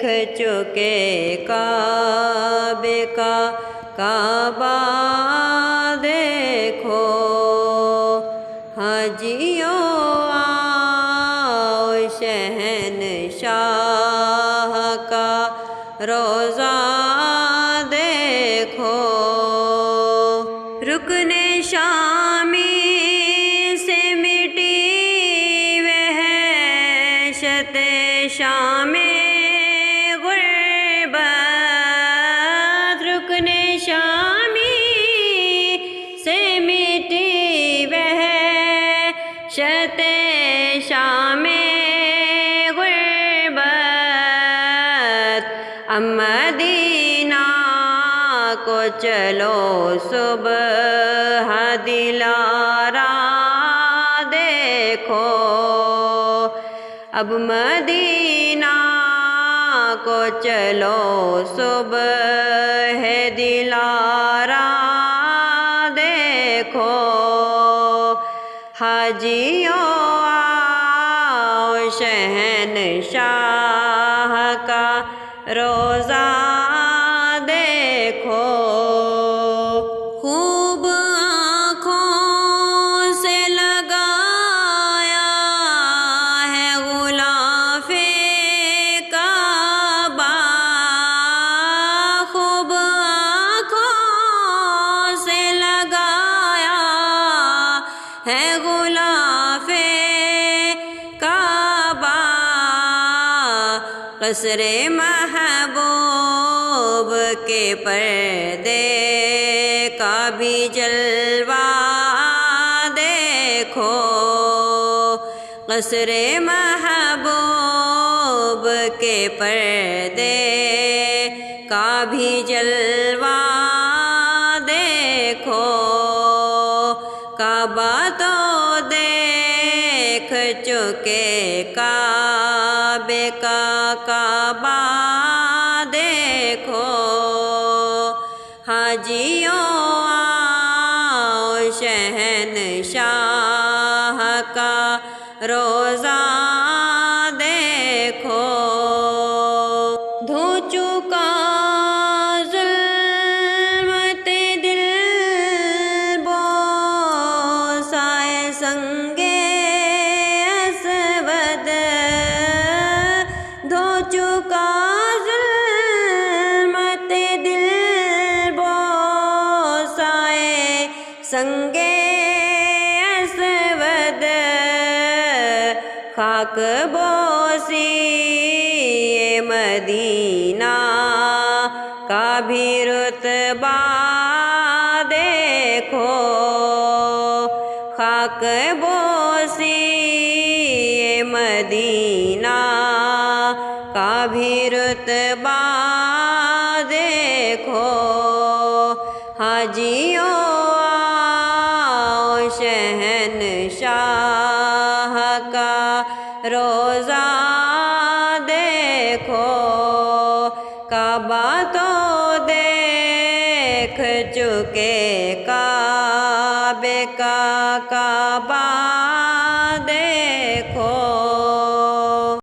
چکے کعبے کا کعبہ دیکھو، حاجیوں آؤ شہنشاہ کا روضہ دیکھو، رکن شامی سے مٹی وحشت شام غربت، رکن شامی سے مٹی وحشت شام غربت، اب مدینہ کو چلو صبح دلارا دیکھو، اب مدینہ کو چلو صبح دلارا دیکھو، حاجیوں آؤ شہنشاہ کا روضہ دیکھو، خوب آنکھوں سے لگایا ہے غلاف کعبہ، خوب آنکھوں سے لگایا ہے غلاف کعبہ، قصر محبوب کے پردے کا بھی جلوہ دیکھو، قصر محبوب کے پردے کا بھی جلوہ دیکھو، کعبہ تو دیکھ چکے کعبے کا کعبہ دیکھو، حاجیوں آؤ شہنشاہ کا روضہ دیکھو، دھو چکا ظلمت دل بوسائے سنگے اسود، دھو چکا ظلمت دل بوسائے سنگے اسود، خاک بوسی مدینہ کا بھی رتبہ دیکھو، خاک بوسی مدینہ کا بھی رتبہ دیکھو، حاجیوں آؤ شہنشاہ کا روضہ دیکھو، کعبہ تو دیکھ چکے کعبے کا کعبہ